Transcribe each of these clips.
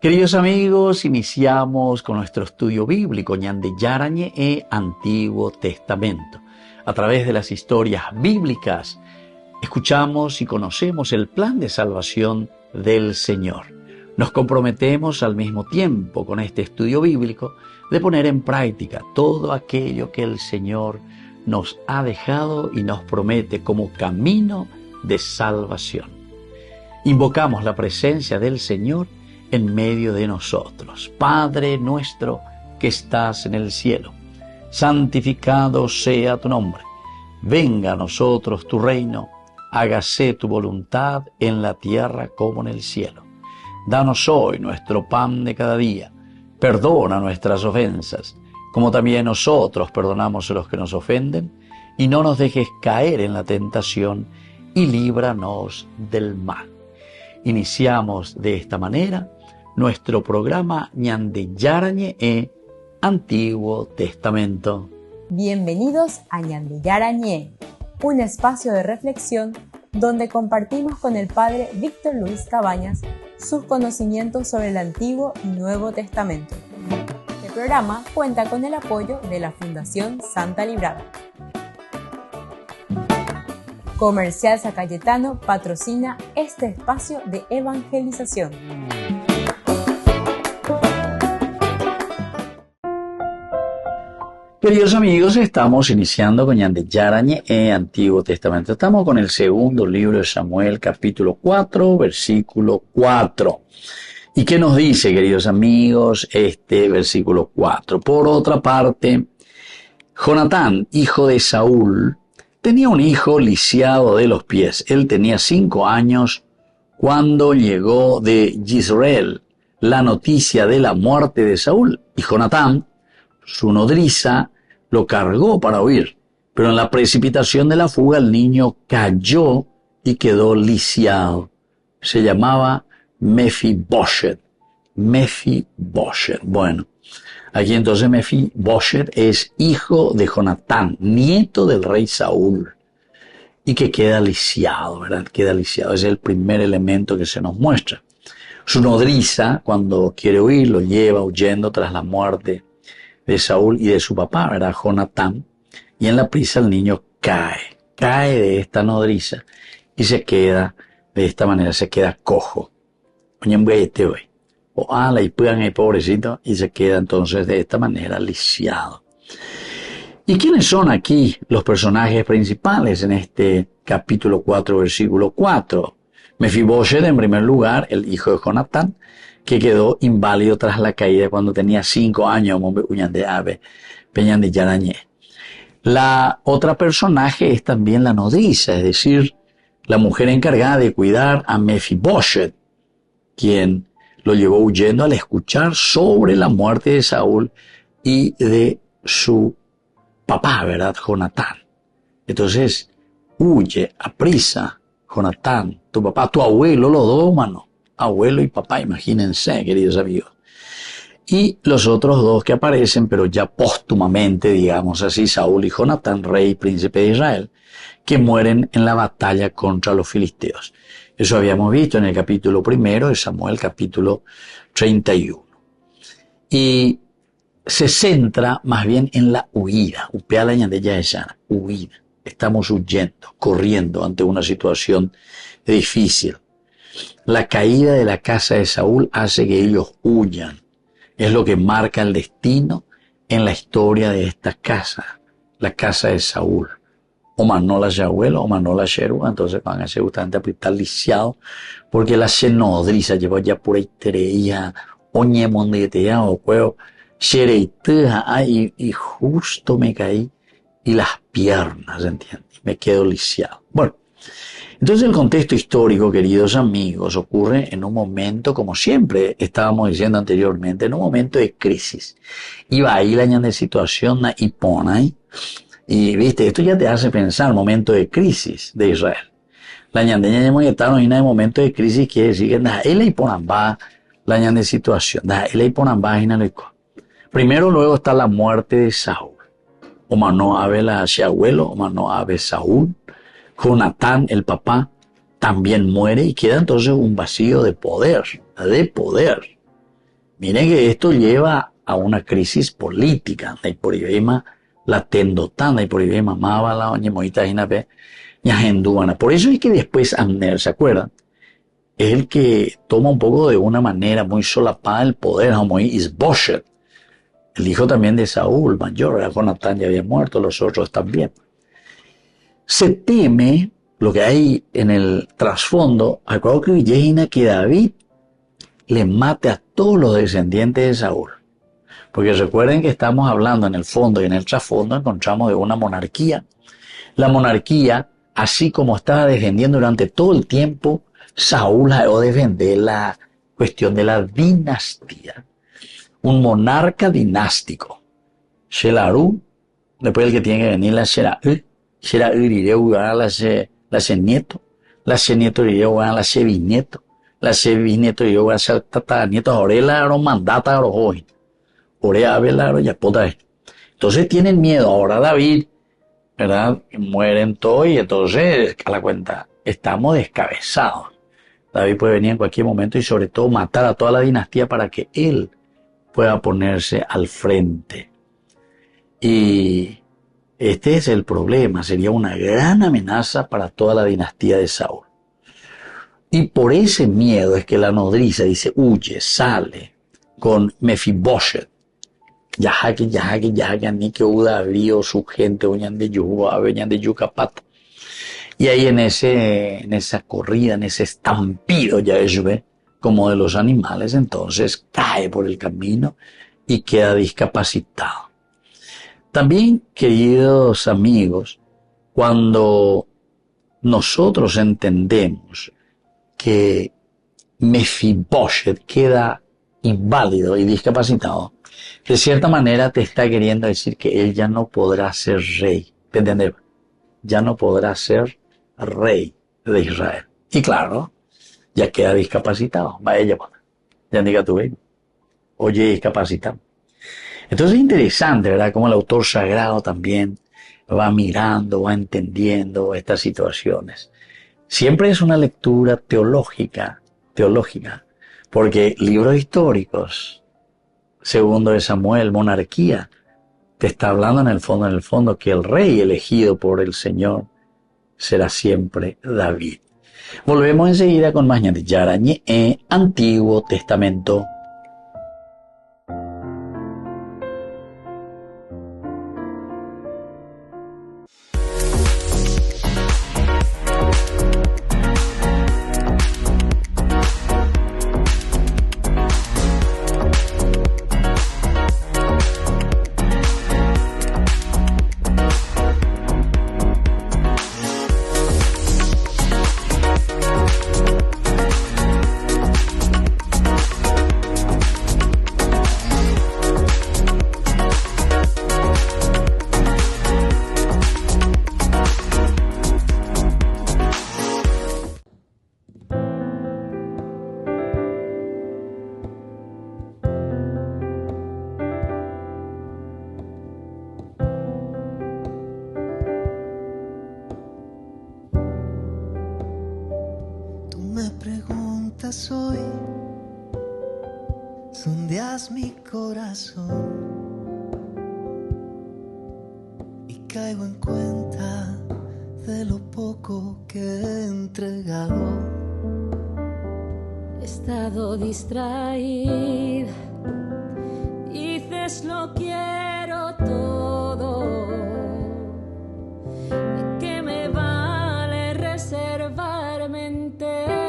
Queridos amigos, iniciamos con nuestro estudio bíblico Ñande Yarañe e Antiguo Testamento. A través de las historias bíblicas, escuchamos y conocemos el plan de salvación del Señor. Nos comprometemos al mismo tiempo con este estudio bíblico de poner en práctica todo aquello que el Señor nos ha dejado y nos promete como camino de salvación. Invocamos la presencia del Señor en medio de nosotros. Padre nuestro que estás en el cielo, santificado sea tu nombre. Venga a nosotros tu reino, hágase tu voluntad en la tierra como en el cielo. Danos hoy nuestro pan de cada día. Perdona nuestras ofensas, como también nosotros perdonamos a los que nos ofenden, y no nos dejes caer en la tentación, y líbranos del mal. Iniciamos de esta manera nuestro programa Ñande Yarañe e Antiguo Testamento. Bienvenidos a Ñande Yarañe, un espacio de reflexión donde compartimos con el Padre Víctor Luis Cabañas sus conocimientos sobre el Antiguo y Nuevo Testamento. Este programa cuenta con el apoyo de la Fundación Santa Librada. Comercial San Cayetano patrocina este espacio de evangelización. Queridos amigos, estamos iniciando con Ñande Yarañe e Antiguo Testamento. Estamos con el segundo libro de Samuel, capítulo 4, versículo 4. ¿Y qué nos dice, queridos amigos, este versículo 4? Por otra parte, Jonatán, hijo de Saúl, tenía un hijo lisiado de los pies. Él tenía 5 años cuando llegó de Jezreel la noticia de la muerte de Saúl. Y Jonatán, su nodriza, lo cargó para huir. Pero en la precipitación de la fuga el niño cayó y quedó lisiado. Se llamaba Mefiboshet. Mefiboshet. Bueno, aquí entonces Mefiboshet es hijo de Jonatán, nieto del rey Saúl, y que queda lisiado, ¿verdad? Queda lisiado. Ese es el primer elemento que se nos muestra. Su nodriza, cuando quiere huir, lo lleva huyendo tras la muerte de Saúl y de su papá, ¿verdad? Jonatán. Y en la prisa el niño cae de esta nodriza y se queda, de esta manera, se queda cojo. Pobrecito, y se queda entonces de esta manera lisiado. ¿Y quiénes son aquí los personajes principales en este capítulo 4, versículo 4? Mefiboshet, en primer lugar, el hijo de Jonatán, que quedó inválido tras la caída cuando tenía 5 años, Ñande Yarañe. La otra personaje es también la nodriza, es decir, la mujer encargada de cuidar a Mefiboshet, quien lo llevó huyendo al escuchar sobre la muerte de Saúl y de su papá, ¿verdad? Jonatán. Entonces, huye a prisa, Jonatán, tu papá, tu abuelo, los dos, mano. Abuelo y papá, imagínense, queridos amigos. Y los otros dos que aparecen, pero ya póstumamente, digamos así, Saúl y Jonatán, rey y príncipe de Israel, que mueren en la batalla contra los filisteos. Eso habíamos visto en el capítulo 1 de Samuel, capítulo 31. Y se centra más bien en la huida. Huida. Estamos huyendo, corriendo ante una situación difícil. La caída de la casa de Saúl hace que ellos huyan. Es lo que marca el destino en la historia de esta casa, la casa de Saúl. O Manola Yahuel, o Manola Sheru, entonces van a ser justamente apretar lisiado, porque la nodriza lleva ya por ahí tereía, oñe mondetea, o cueo, xereiteja, y justo me caí, y las piernas, ¿entiendes? Me quedo lisiado. Bueno. Entonces el contexto histórico, queridos amigos, ocurre en un momento, como siempre estábamos diciendo anteriormente, en un momento de crisis. Y va ahí la de situación y pone, y viste, esto ya te hace pensar el momento de crisis de Israel. La ñandeña ya hemos estado en un momento de crisis, quiere decir que él y ponamba la de situación, él y ponamba primero, luego está la muerte de Saúl. O mano ave la abuelo, o mano ave Saúl. Jonatán, el papá, también muere y queda entonces un vacío de poder. Miren que esto lleva a una crisis política. Y por ibema la tendotana y por ibema mava la oñemoita inape ñajenduana. Por eso es que después Abner, ¿se acuerdan? Es el que toma un poco de una manera muy solapada el poder, como Isboshet, el hijo también de Saúl, mayor, Jonatán ya había muerto, los otros también. Se teme lo que hay en el trasfondo, acuerdo que David le mate a todos los descendientes de Saúl. Porque recuerden que estamos hablando en el fondo y en el trasfondo encontramos de una monarquía. La monarquía, así como estaba defendiendo durante todo el tiempo, Saúl dejó de defender la cuestión de la dinastía. Un monarca dinástico. Shelaru, después el que tiene que venir la Sheraú. Sheraú iría a la nieto. La nieto iría a la bisnieto. La bisnieto iría a la tataranieto. Ahora la mandata a los jóvenes. Ahora a ya puta. Entonces tienen miedo. Ahora David, ¿verdad? Mueren todos y entonces, a la cuenta, estamos descabezados. David puede venir en cualquier momento y sobre todo matar a toda la dinastía para que él pueda ponerse al frente. Y este es el problema, sería una gran amenaza para toda la dinastía de Saúl. Y por ese miedo es que la nodriza dice, huye, sale con Mefiboshet. Yahake, ni que David o su gente, oñan de Yuba, venían de Yucapat. Y ahí en esa corrida, en ese estampido, ya ve, como de los animales, entonces cae por el camino y queda discapacitado. También, queridos amigos, cuando nosotros entendemos que Mefiboshet queda inválido y discapacitado, de cierta manera te está queriendo decir que él ya no podrá ser rey. ¿Me entiendes? Ya no podrá ser rey de Israel. Y claro, ya queda discapacitado. Va ella, ya diga tu baby. Oye, discapacitado. Entonces es interesante, ¿verdad? Como el autor sagrado también va mirando, va entendiendo estas situaciones. Siempre es una lectura teológica, porque libros históricos, segundo de Samuel, monarquía, te está hablando en el fondo, que el rey elegido por el Señor será siempre David. Volvemos enseguida con más de Yarañe en Antiguo Testamento. Hoy sondeas mi corazón y caigo en cuenta de lo poco que he entregado. He estado distraída y dices lo quiero todo. ¿De qué me vale reservarme entera?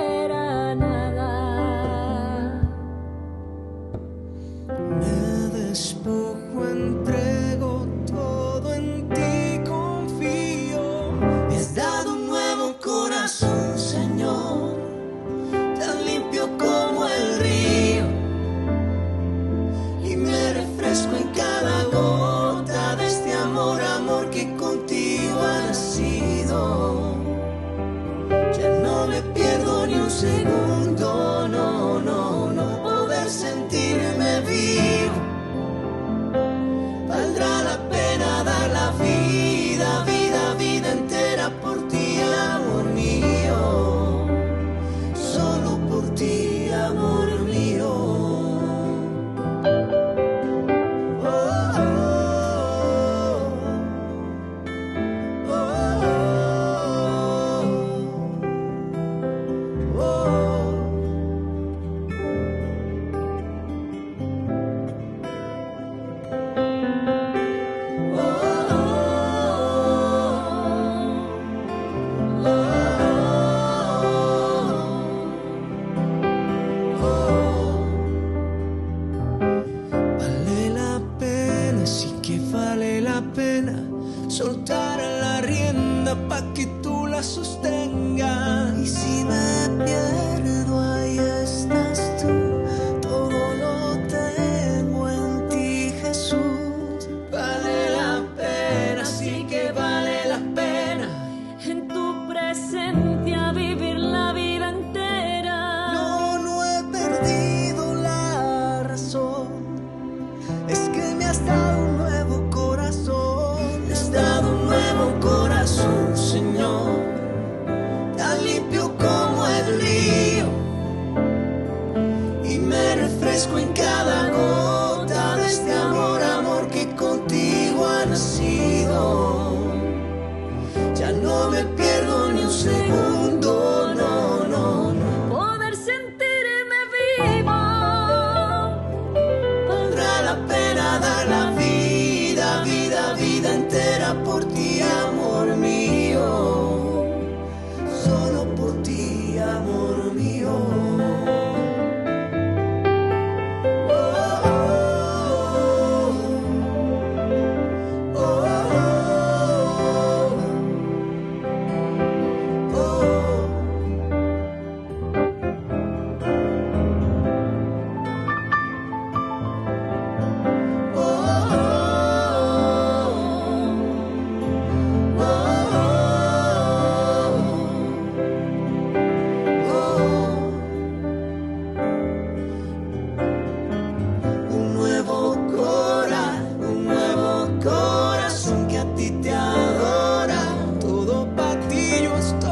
Despojo, entrego todo, en ti confío. Me has dado un nuevo corazón, Señor, tan limpio como el río, y me refresco en cada gota de este amor que contigo ha nacido. Ya no le pierdo ni un segundo, no poder sentirme vivo. Valdrá la pena sostenga. Y si me pierdo, ahí estás tú. Todo lo tengo en ti, Jesús. Vale la pena, sí que vale la pena. En tu presencia vivir la vida entera. No he perdido la razón. Es que me has dado un nuevo corazón. Me has dado un nuevo corazón, Señor, tan limpio como el río. Y me refresco en cada gota de este amor, amor que contigo ha nacido. Ya no me pierdo ni un segundo, no. Poder sentirme vivo. Valdrá la pena dar la vida, vida entera por ti, amor mío. Solo por ti, amor mío. Un nuevo corazón que a ti te adora. Todo para ti yo estoy.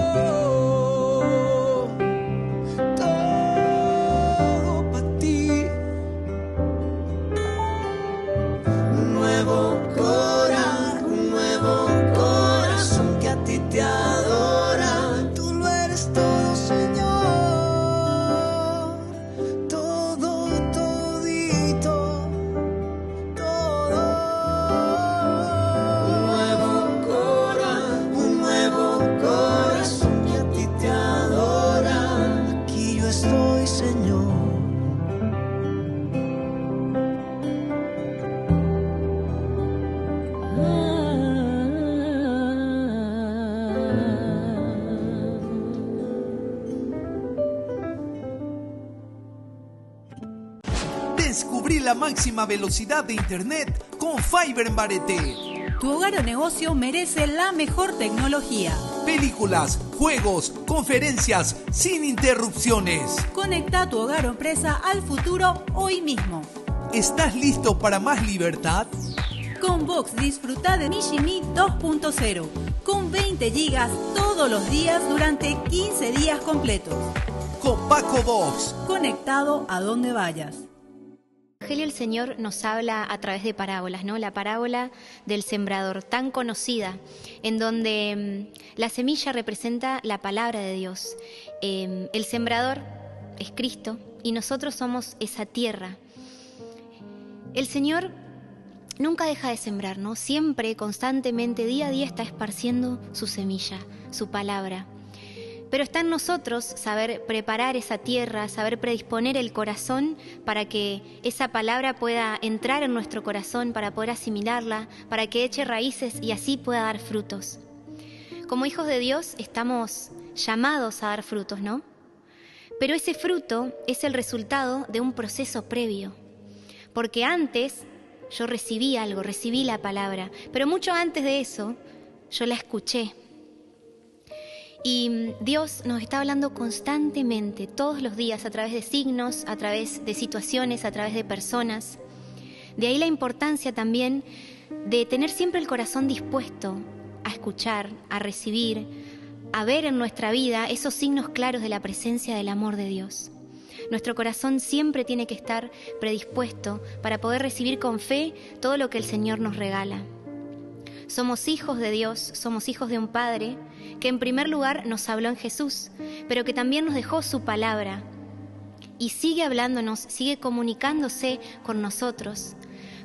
Todo para ti. Un nuevo corazón que a ti te adora. Tú lo eres todo, Señor. Todo, todito. Todo. Un nuevo corazón que a ti te adora. Aquí yo estoy, Señor. Descubrí la máxima velocidad de internet con Fiber en Barete. Tu hogar o negocio merece la mejor tecnología. Películas, juegos, conferencias, sin interrupciones. Conecta tu hogar o empresa al futuro hoy mismo. ¿Estás listo para más libertad? Con Vox disfruta de Mishimi 2.0 con 20 gigas todos los días durante 15 días completos. Con Paco Vox. Conectado a donde vayas. En el Evangelio el Señor nos habla a través de parábolas, ¿no? La parábola del sembrador, tan conocida, en donde la semilla representa la palabra de Dios. El sembrador es Cristo y nosotros somos esa tierra. El Señor nunca deja de sembrar, ¿no? Siempre, constantemente, día a día está esparciendo su semilla, su palabra. Pero está en nosotros saber preparar esa tierra, saber predisponer el corazón para que esa palabra pueda entrar en nuestro corazón, para poder asimilarla, para que eche raíces y así pueda dar frutos. Como hijos de Dios estamos llamados a dar frutos, ¿no? Pero ese fruto es el resultado de un proceso previo. Porque antes yo recibí algo, recibí la palabra, pero mucho antes de eso yo la escuché. Y Dios nos está hablando constantemente, todos los días, a través de signos, a través de situaciones, a través de personas. De ahí la importancia también de tener siempre el corazón dispuesto a escuchar, a recibir, a ver en nuestra vida esos signos claros de la presencia del amor de Dios. Nuestro corazón siempre tiene que estar predispuesto para poder recibir con fe todo lo que el Señor nos regala. Somos hijos de Dios, somos hijos de un Padre que en primer lugar nos habló en Jesús, pero que también nos dejó su palabra y sigue hablándonos, sigue comunicándose con nosotros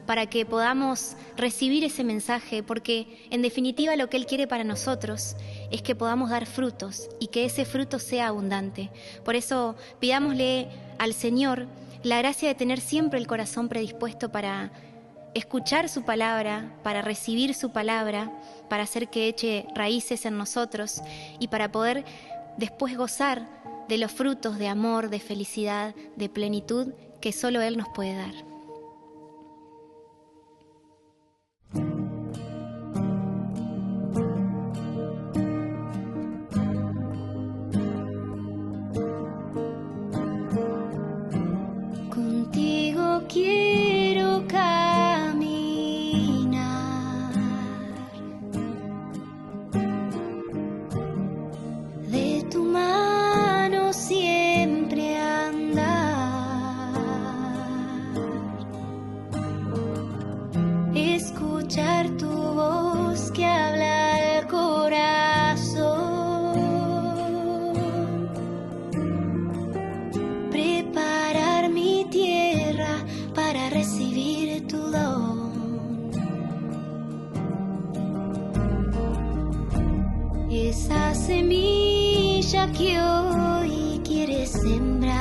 para que podamos recibir ese mensaje, porque en definitiva lo que Él quiere para nosotros es que podamos dar frutos y que ese fruto sea abundante. Por eso pidámosle al Señor la gracia de tener siempre el corazón predispuesto para escuchar su palabra, para recibir su palabra, para hacer que eche raíces en nosotros y para poder después gozar de los frutos de amor, de felicidad, de plenitud que solo Él nos puede dar. Contigo quiero caminar, de tu mano siempre andar, escuchar tu voz que habla al corazón, preparar mi tierra para recibir tu don. Esa semilla que hoy quieres sembrar,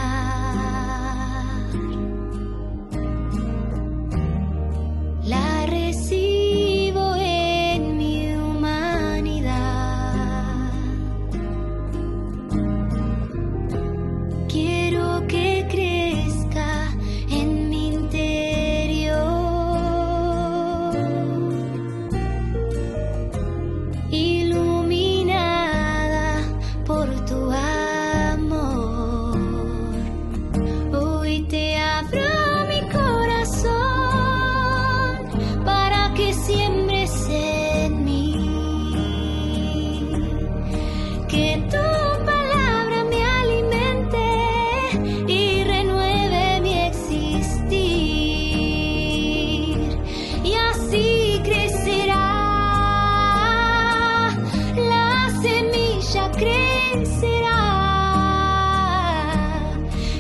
la recibo en mi humanidad. Quiero que crezca en mi interior, iluminada por tu amor. Hoy te abro mi corazón para que siembres en mí, que tu palabra me alimente y renueve mi existir, y así crecerá la semilla, crecerá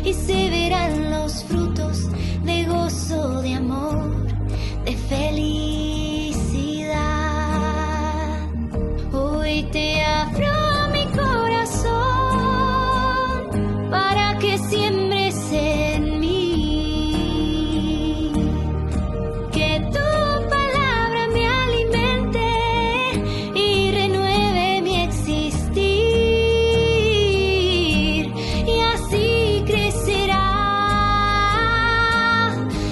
y se verán los frutos de gozo, de amor, de felicidad. Hoy te abro mi corazón para que siembres en mí, que tu palabra me alimente y renueve mi existir, y así crecerá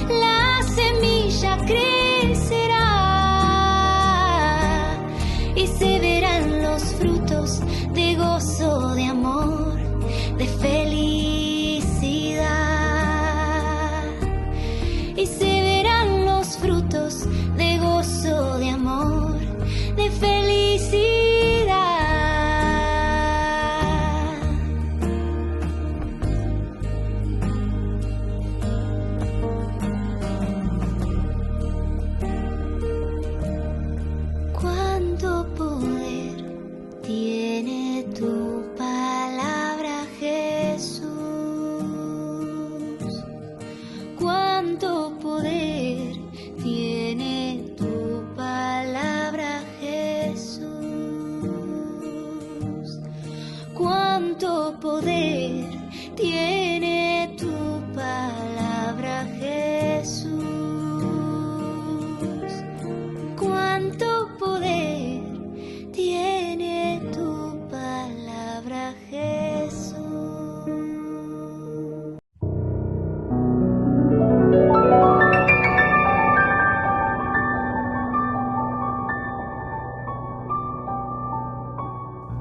la semilla, crecerá y se verán los frutos de gozo, de amor, de felicidad, y se verán los frutos de gozo, de amor, de felicidad. Cuánto poder tiene tu palabra, Jesús. Cuánto poder tiene tu palabra, Jesús. Cuánto poder tiene tu palabra, Jesús. Cuánto poder tiene tu palabra, Jesús.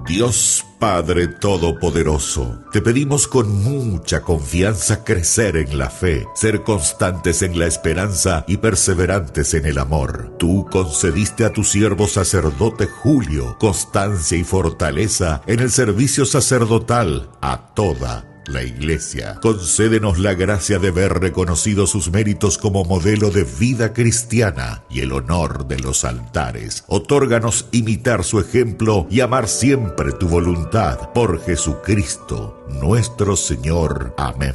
Dios Padre Todopoderoso, te pedimos con mucha confianza crecer en la fe, ser constantes en la esperanza y perseverantes en el amor. Tú concediste a tu siervo sacerdote Julio constancia y fortaleza en el servicio sacerdotal a toda la Iglesia. Concédenos la gracia de ver reconocidos sus méritos como modelo de vida cristiana y el honor de los altares. Otórganos imitar su ejemplo y amar siempre tu voluntad. Por Jesucristo, nuestro Señor. Amén.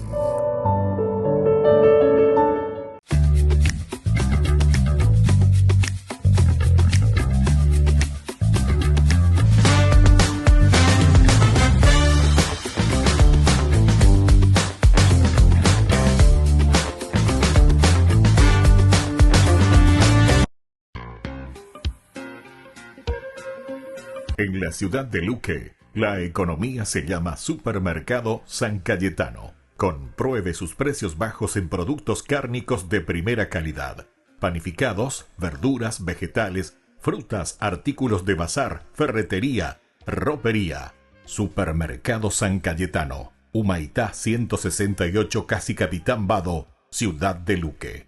En la ciudad de Luque, la economía se llama Supermercado San Cayetano. Compruebe sus precios bajos en productos cárnicos de primera calidad. Panificados, verduras, vegetales, frutas, artículos de bazar, ferretería, ropería. Supermercado San Cayetano. Humaitá 168, Casi Capitán Vado, ciudad de Luque.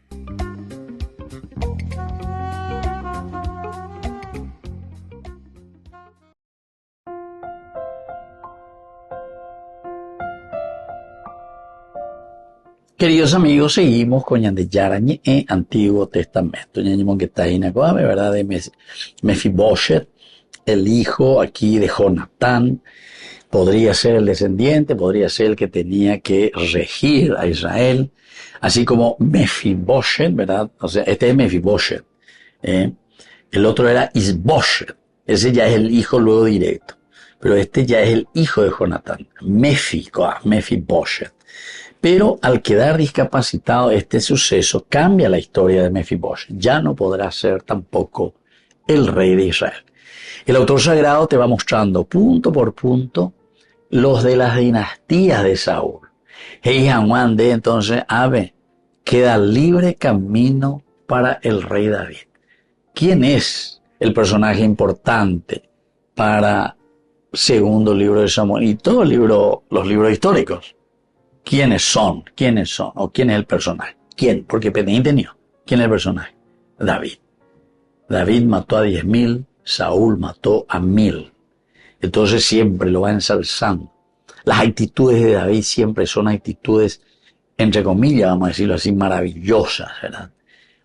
Queridos amigos, seguimos con Yandeyarañe en Antiguo Testamento. Ñañimon que está ahí en Acuame, ¿verdad? De Mefiboshet, el hijo aquí de Jonatán. Podría ser el descendiente, podría ser el que tenía que regir a Israel. Así como Mefiboshet, ¿verdad? O sea, este es Mefiboshet. El otro era Isboshet. Ese ya es el hijo luego directo. Pero este ya es el hijo de Jonatán. Mefiboshet. Pero al quedar discapacitado este suceso cambia la historia de Mefiboshet. Ya no podrá ser tampoco el rey de Israel. El autor sagrado te va mostrando punto por punto los de las dinastías de Saúl. Juan de entonces queda libre camino para el rey David. ¿Quién es el personaje importante para segundo libro de Samuel y todos los libros históricos? ¿Quiénes son? ¿O quién es el personaje? ¿Quién? Porque Penín tenía. ¿Quién es el personaje? David. David mató a 10.000, Saúl mató a 1.000. Entonces siempre lo va ensalzando. Las actitudes de David siempre son actitudes, entre comillas, vamos a decirlo así, maravillosas, ¿verdad?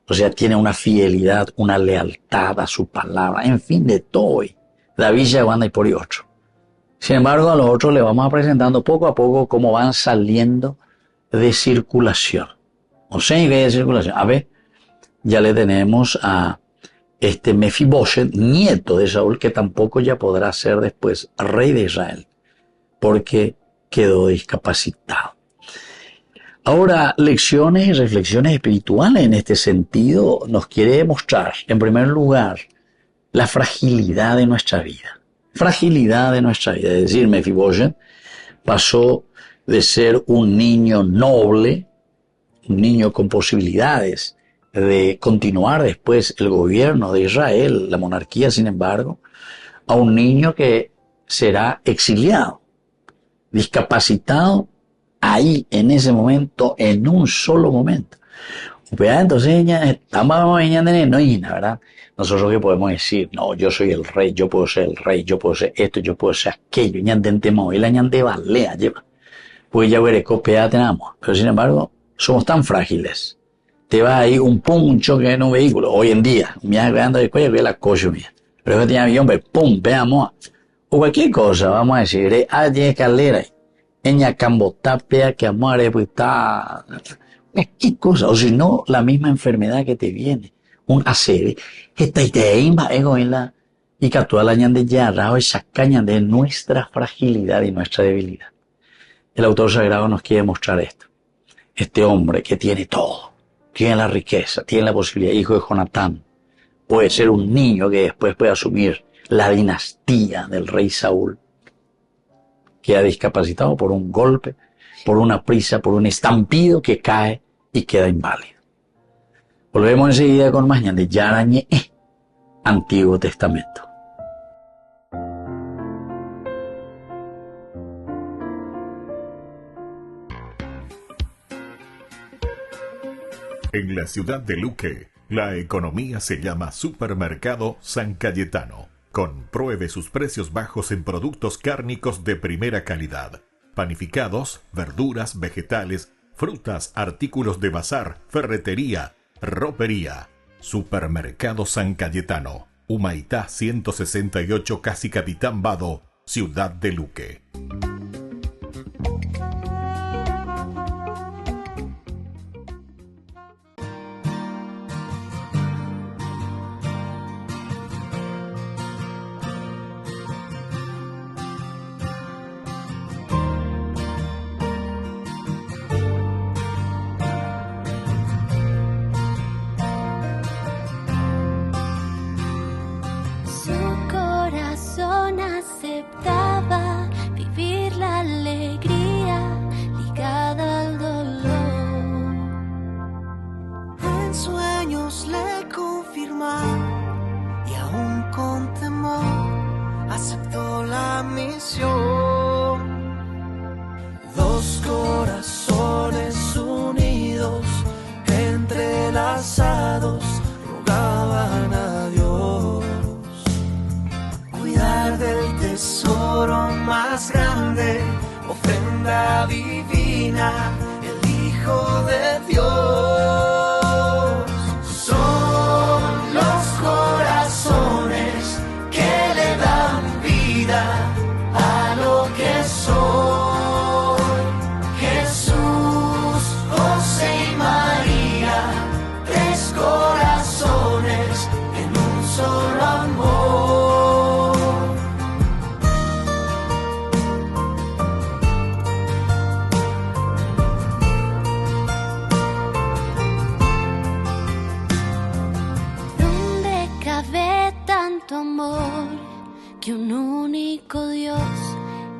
O sea, tiene una fidelidad, una lealtad a su palabra, en fin, de todo. David ya anda y por y otro. Sin embargo, a los otros le vamos presentando poco a poco cómo van saliendo de circulación. O sea, de circulación. Ya le tenemos a este Mefiboshet, nieto de Saúl, que tampoco ya podrá ser después rey de Israel, porque quedó discapacitado. Ahora, lecciones y reflexiones espirituales en este sentido nos quiere demostrar, en primer lugar, la fragilidad de nuestra vida. Fragilidad de nuestra vida. Es decir, Mefiboshet pasó de ser un niño noble, un niño con posibilidades de continuar después el gobierno de Israel, la monarquía, sin embargo, a un niño que será exiliado, discapacitado ahí, en ese momento, en un solo momento. Entonces, ¿verdad? Nosotros que podemos decir, no, yo soy el rey, yo puedo ser el rey, yo puedo ser esto, yo puedo ser aquello, pues ya veré, tenemos. Pero sin embargo, somos tan frágiles. Te va ahí un puncho que en un vehículo, hoy en día, me agregando de cuello, que es la coche mía. Pero que tenía avión, pum, veamos. O cualquier cosa, vamos a decir, tiene escalera, eña cambotapea, que amore, pues está, cualquier cosa, o si no, la misma enfermedad que te viene. Un acere, esta iteimba ego en la y que toda la ñande ya esa caña de nuestra fragilidad y nuestra debilidad. El autor sagrado nos quiere mostrar esto. Este hombre que tiene todo, tiene la riqueza, tiene la posibilidad, hijo de Jonatán, puede ser un niño que después puede asumir la dinastía del rey Saúl. Queda discapacitado por un golpe, por una prisa, por un estampido que cae y queda inválido. Volvemos enseguida con más Yandeyarañe, Antiguo Testamento. En la ciudad de Luque, la economía se llama Supermercado San Cayetano. Compruebe sus precios bajos en productos cárnicos de primera calidad. Panificados, verduras, vegetales, frutas, artículos de bazar, ferretería, ropería. Supermercado San Cayetano. Humaitá 168, Casi Capitán Vado, ciudad de Luque. Su corazón Dios le confirmaron y aún con temor aceptó la misión. Dos corazones unidos, entrelazados, rogaban a Dios cuidar del tesoro más grande, ofrenda divina, el Hijo de Dios. Son los corazones que le dan vida a lo que soy. Jesús, José y María, tres corazones en un solo amor. ¿Dónde cabe tanto amor que un único Dios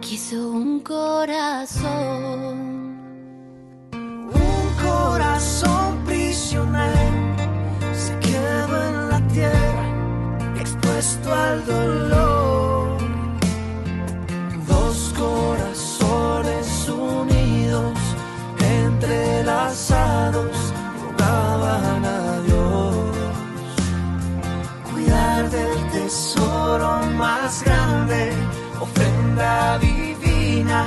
quiso un corazón? Un corazón prisionero se quedó en la tierra, expuesto al dolor. Dos corazones unidos, entrelazados, rogaban a Dios cuidar del tesoro más grande, ofrenda divina,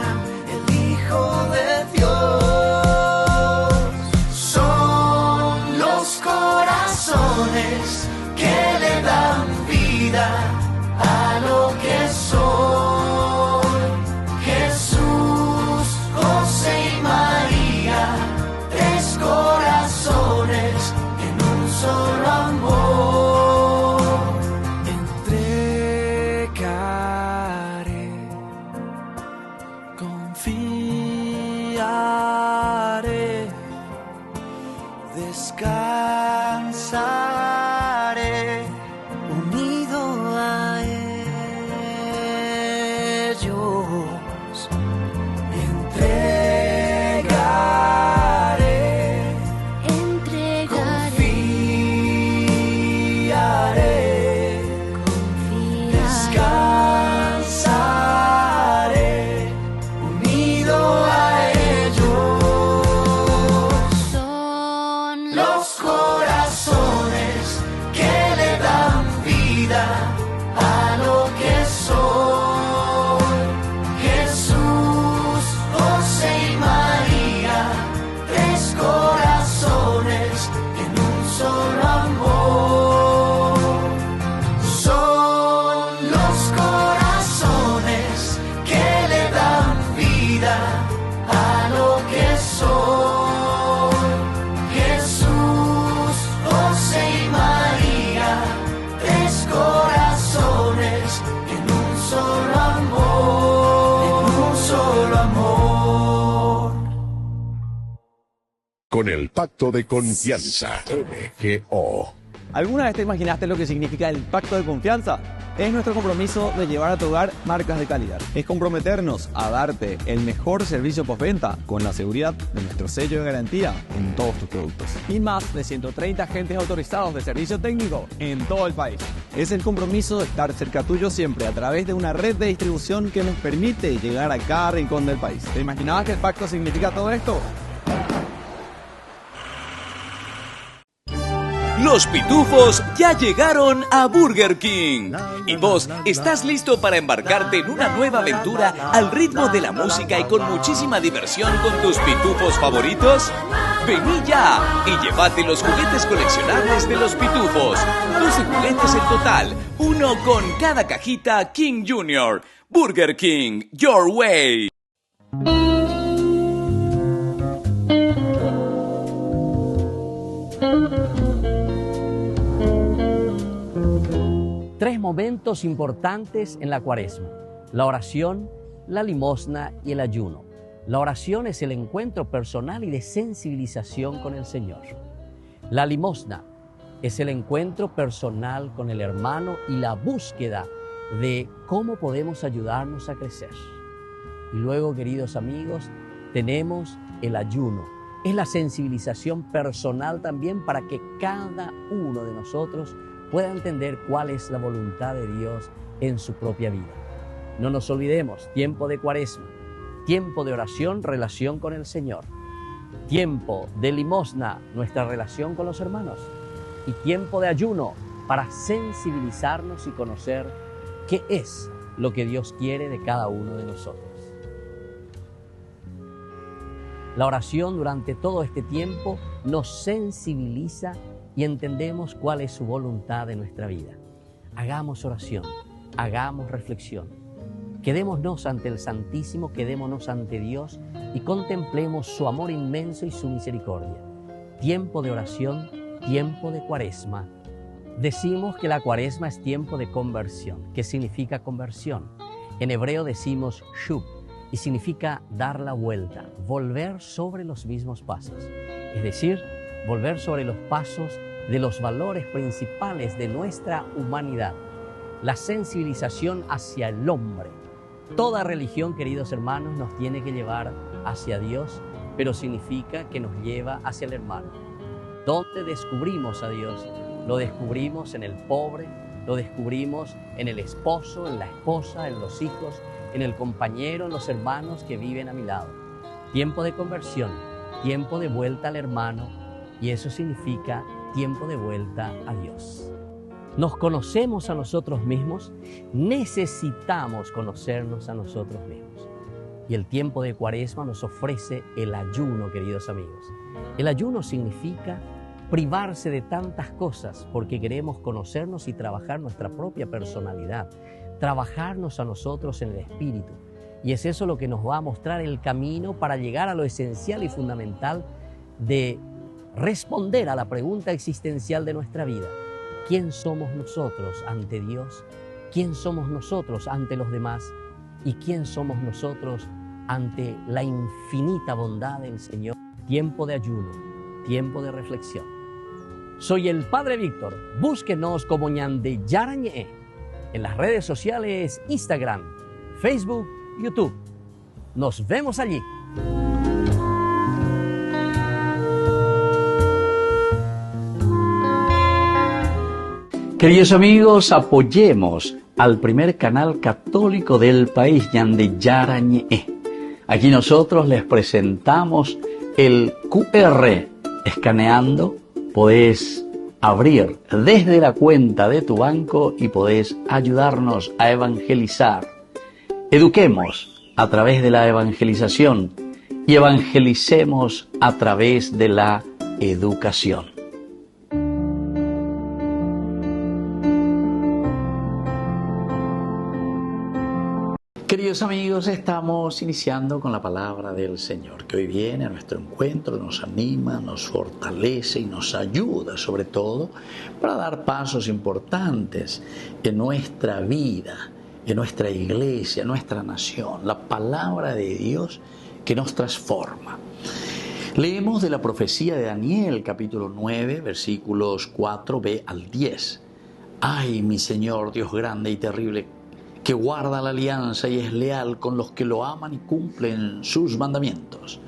el Hijo de Dios. Son los corazones que le dan vida a lo que soy. Jesús, José y María, tres corazones en un solo amor. Entregaré, confiaré, descansaré unido a ellos. Entregaré, confiaré, descansaré unido a ellos. Son Los corazones que le dan vida a lo que soy. Jesús, José y María, tres corazones en un solo amor. Son los corazones que le dan vida a lo que soy. Jesús, José y María, tres corazones en un solo amor, en un solo amor. Con el Pacto de Confianza, MGO. ¿Alguna vez te imaginaste lo que significa el pacto de confianza? Es nuestro compromiso de llevar a tu hogar marcas de calidad. Es comprometernos a darte el mejor servicio postventa con la seguridad de nuestro sello de garantía en todos tus productos. Y más de 130 agentes autorizados de servicio técnico en todo el país. Es el compromiso de estar cerca tuyo siempre a través de una red de distribución que nos permite llegar a cada rincón del país. ¿Te imaginabas que el pacto significa todo esto? Los pitufos ya llegaron a Burger King. ¿Y vos estás listo para embarcarte en una nueva aventura al ritmo de la música y con muchísima diversión con tus pitufos favoritos? Vení ya y llévate los juguetes coleccionables de los pitufos. 12 juguetes en total, uno con cada cajita King Jr. Burger King, your way. Tres momentos importantes en la Cuaresma: la oración, la limosna y el ayuno. La oración es el encuentro personal y de sensibilización con el Señor. La limosna es el encuentro personal con el hermano y la búsqueda de cómo podemos ayudarnos a crecer. Y luego, queridos amigos, tenemos el ayuno, Es la sensibilización personal también para que cada uno de nosotros pueda entender cuál es la voluntad de Dios en su propia vida. No nos olvidemos, tiempo de Cuaresma, tiempo de oración, relación con el Señor, tiempo de limosna, nuestra relación con los hermanos, y tiempo de ayuno para sensibilizarnos y conocer qué es lo que Dios quiere de cada uno de nosotros. La oración durante todo este tiempo nos sensibiliza y entendemos cuál es su voluntad en nuestra vida. Hagamos oración, hagamos reflexión. Quedémonos ante el Santísimo, quedémonos ante Dios y contemplemos su amor inmenso y su misericordia. Tiempo de oración, tiempo de Cuaresma. Decimos que la Cuaresma es tiempo de conversión. ¿Qué significa conversión? En hebreo decimos shub y significa dar la vuelta, volver sobre los mismos pasos. Es decir, volver sobre los pasos de los valores principales de nuestra humanidad. La sensibilización hacia el hombre. Toda religión, queridos hermanos, nos tiene que llevar hacia Dios, pero significa que nos lleva hacia el hermano. ¿Dónde descubrimos a Dios? Lo descubrimos en el pobre, lo descubrimos en el esposo, en la esposa, en los hijos, en el compañero, en los hermanos que viven a mi lado. Tiempo de conversión, tiempo de vuelta al hermano, y eso significa tiempo de vuelta a Dios. Nos conocemos a nosotros mismos, necesitamos conocernos a nosotros mismos. Y el tiempo de Cuaresma nos ofrece el ayuno, queridos amigos. El ayuno significa privarse de tantas cosas porque queremos conocernos y trabajar nuestra propia personalidad, trabajarnos a nosotros en el espíritu. Y es eso lo que nos va a mostrar el camino para llegar a lo esencial y fundamental de responder a la pregunta existencial de nuestra vida. ¿Quién somos nosotros ante Dios? ¿Quién somos nosotros ante los demás? ¿Y quién somos nosotros ante la infinita bondad del Señor? Tiempo de ayuno, tiempo de reflexión. Soy el Padre Víctor. Búsquenos como Ñande Yarañé en las redes sociales Instagram, Facebook, YouTube. Nos vemos allí. Queridos amigos, apoyemos al primer canal católico del país, Ñande Yarañé. Aquí nosotros les presentamos el QR. Escaneando, podés abrir desde la cuenta de tu banco y podés ayudarnos a evangelizar. Eduquemos a través de la evangelización y evangelicemos a través de la educación. Queridos amigos, estamos iniciando con la palabra del Señor, que hoy viene a nuestro encuentro, nos anima, nos fortalece y nos ayuda, sobre todo, para dar pasos importantes en nuestra vida, en nuestra iglesia, en nuestra nación. La palabra de Dios que nos transforma. Leemos de la profecía de Daniel, capítulo 9, versículos 4b al 10. ¡Ay, mi Señor, Dios grande y terrible, que guarda la alianza y es leal con los que lo aman y cumplen sus mandamientos!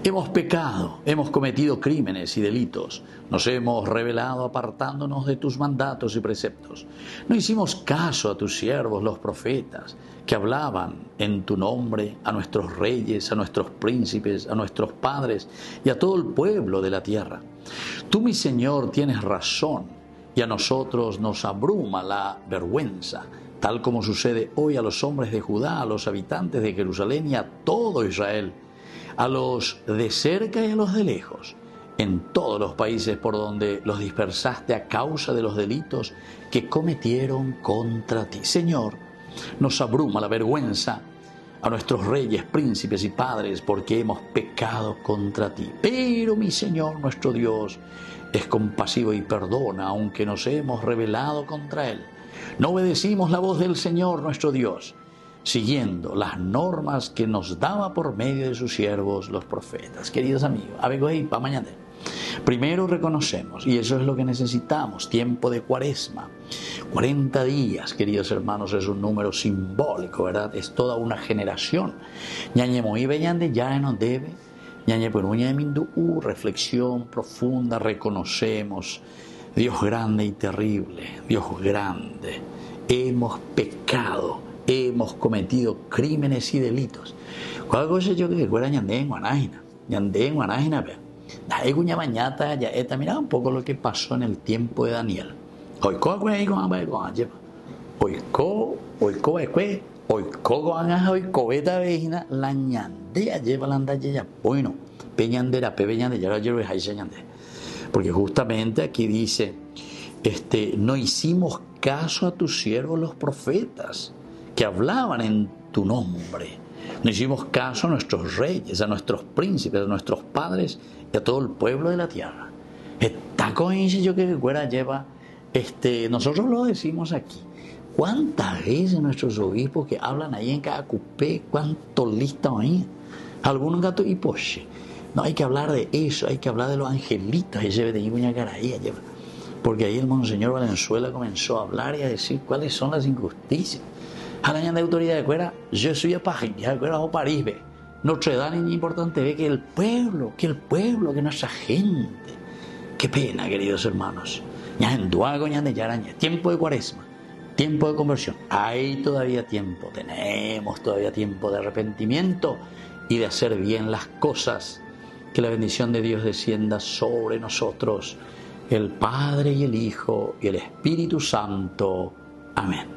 Hemos pecado, hemos cometido crímenes y delitos, nos hemos rebelado apartándonos de tus mandatos y preceptos. No hicimos caso a tus siervos los profetas, que hablaban en tu nombre a nuestros reyes, a nuestros príncipes, a nuestros padres y a todo el pueblo de la tierra. Tú, mi Señor, tienes razón y a nosotros nos abruma la vergüenza, tal como sucede hoy a los hombres de Judá, a los habitantes de Jerusalén y a todo Israel, a los de cerca y a los de lejos, en todos los países por donde los dispersaste a causa de los delitos que cometieron contra ti. Señor, nos abruma la vergüenza a nuestros reyes, príncipes y padres porque hemos pecado contra ti. Pero mi Señor, nuestro Dios, es compasivo y perdona, aunque nos hemos rebelado contra Él. No obedecimos la voz del Señor nuestro Dios, siguiendo las normas que nos daba por medio de sus siervos los profetas. Queridos amigos, para mañana. Primero reconocemos, y eso es lo que necesitamos, tiempo de Cuaresma. 40 días, queridos hermanos, es un número simbólico, ¿verdad? Es toda una generación. Ñañemoí Beñande ya nos debe ñañe peruña de mindu, reflexión profunda, reconocemos, Dios grande y terrible, Dios grande, hemos pecado, hemos cometido crímenes y delitos. Cuál cosa yo que fuera ñande en Guanájina, vea. Daí cuña mañata ya está, mira un poco lo que pasó en el tiempo de Daniel. Oiko beta vejina la ñandea lleva la andalle ya bueno peñandera peñande ya yo ñande. Porque justamente aquí dice no hicimos caso a tus siervos los profetas que hablaban en tu nombre. No hicimos caso a nuestros reyes, a nuestros príncipes, a nuestros padres y a todo el pueblo de la tierra. Esta coincidencia yo que fuera lleva nosotros lo decimos aquí. ¿Cuántas veces nuestros obispos que hablan ahí en cada cupé, cuántos listas ahí? Algunos gatos y poche. No hay que hablar de eso, hay que hablar de los angelitos. Porque ahí el Monseñor Valenzuela comenzó a hablar y a decir cuáles son las injusticias. A la de autoridad de cuera, yo soy a París, o París, ve. Notre Dame es importante ver que el pueblo, que nuestra gente. Qué pena, queridos hermanos. Ya en Duago, ya de Yaraña, tiempo de Cuaresma. Tiempo de conversión, hay todavía tiempo, tenemos todavía tiempo de arrepentimiento y de hacer bien las cosas. Que la bendición de Dios descienda sobre nosotros, el Padre y el Hijo y el Espíritu Santo. Amén.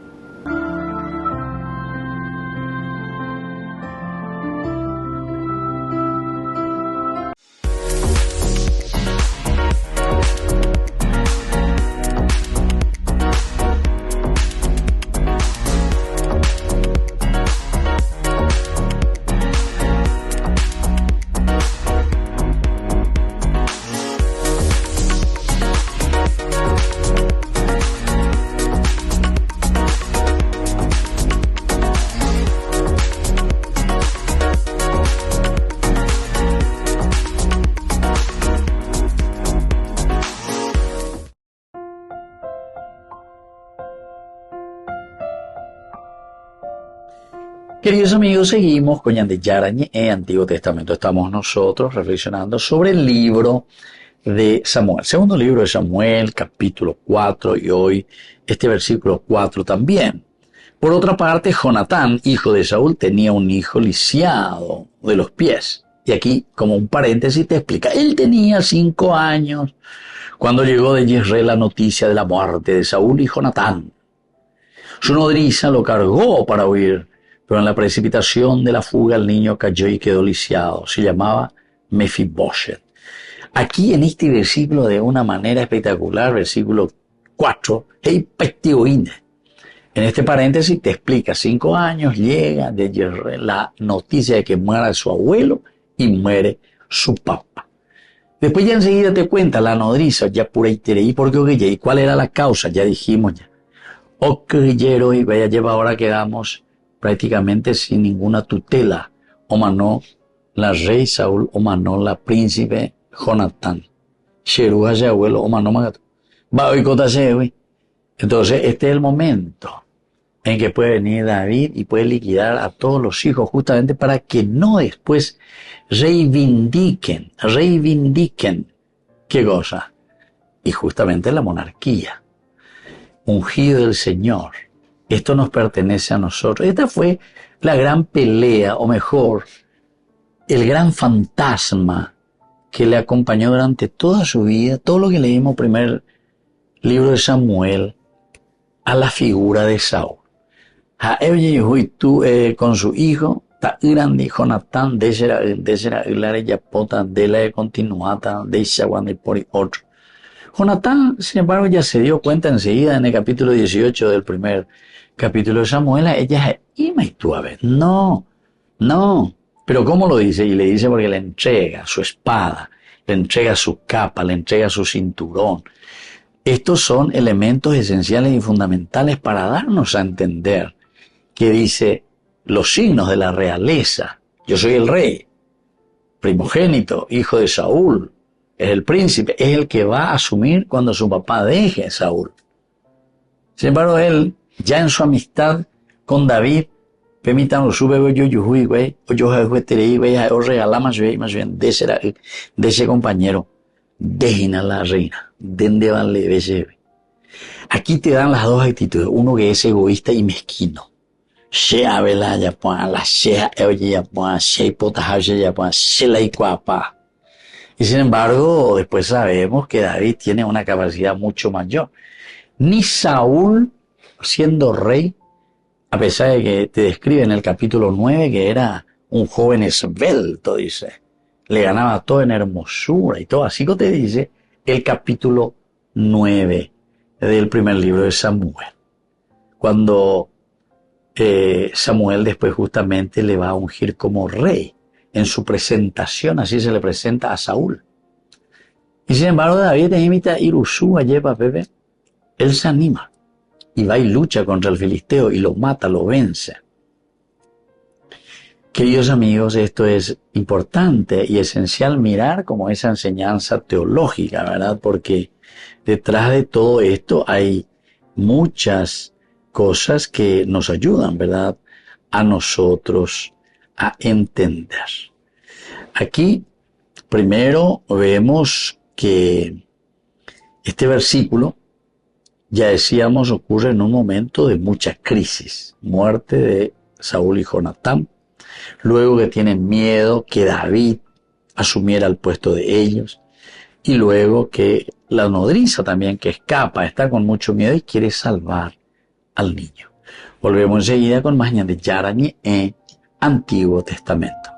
Queridos amigos, seguimos con Ñande Yarañe en Antiguo Testamento. Estamos nosotros reflexionando sobre el libro de Samuel. Segundo libro de Samuel, capítulo 4, y hoy este versículo 4 también. Por otra parte, Jonatán, hijo de Saúl, tenía un hijo lisiado de los pies. Y aquí, como un paréntesis, te explica. Él tenía 5 años cuando llegó de Jezreel la noticia de la muerte de Saúl y Jonatán. Su nodriza lo cargó para huir, pero en la precipitación de la fuga el niño cayó y quedó lisiado. Se llamaba Mefiboset. Aquí en este versículo, de una manera espectacular, versículo 4, en este paréntesis te explica, 5 años, llega de Jezreel la noticia de que muera su abuelo y muere su papá. Después ya enseguida te cuenta la nodriza, ya pura y porque cuál era la causa, ya dijimos ya. Guerrero, y vaya lleva ahora quedamos prácticamente sin ninguna tutela. Omanó la rey Saúl, omanó la príncipe Jonatán. Sheruja se abuelo, omanó magato. Entonces este es el momento en que puede venir David y puede liquidar a todos los hijos, justamente para que no después reivindiquen, ¿qué cosa? Y justamente la monarquía. Ungido del Señor. Esto nos pertenece a nosotros. Esta fue la gran pelea, o mejor, el gran fantasma que le acompañó durante toda su vida, todo lo que leímos primer libro de Samuel, a la figura de Saúl. Con su hijo, Jonatán, Jonatán, sin embargo, ya se dio cuenta enseguida en el capítulo 18 del primer capítulo de Samuel, ella es, no, pero ¿cómo lo dice? Y le dice porque le entrega su espada, le entrega su capa, le entrega su cinturón. Estos son elementos esenciales y fundamentales para darnos a entender que dice los signos de la realeza. Yo soy el rey, primogénito, hijo de Saúl, es el príncipe, es el que va a asumir cuando su papá deje a Saúl. Sin embargo, él, ya en su amistad con David, Permitan lo sube yo yuhui, güey, o yo jugueterei, güey, o regala más bien, de ese compañero, dejen a la reina, dende van le bese. Aquí te dan las dos actitudes, uno que es egoísta y mezquino. Sea vela ya pon, la sea oye ya pon, sea potaje ya pon, se la iguapa. Y sin embargo, después sabemos que David tiene una capacidad mucho mayor. Ni Saúl, siendo rey, a pesar de que te describe en el capítulo 9 que era un joven esbelto, dice, le ganaba todo en hermosura y todo, así que te dice el capítulo 9 del primer libro de Samuel. Cuando Samuel después justamente le va a ungir como rey, en su presentación, así se le presenta a Saúl. Y sin embargo David te invita a ir Usú, lleva Pepe, él se anima y va y lucha contra el filisteo y lo mata, lo vence. Queridos amigos, esto es importante y esencial mirar como esa enseñanza teológica, ¿verdad? Porque detrás de todo esto hay muchas cosas que nos ayudan, ¿verdad?, a nosotros a entender. Aquí, primero, vemos que este versículo, ya decíamos, ocurre en un momento de mucha crisis, muerte de Saúl y Jonatán, luego que tienen miedo que David asumiera el puesto de ellos, y luego que la nodriza también, que escapa, está con mucho miedo y quiere salvar al niño. Volvemos enseguida con más de Yarañe en Antiguo Testamento.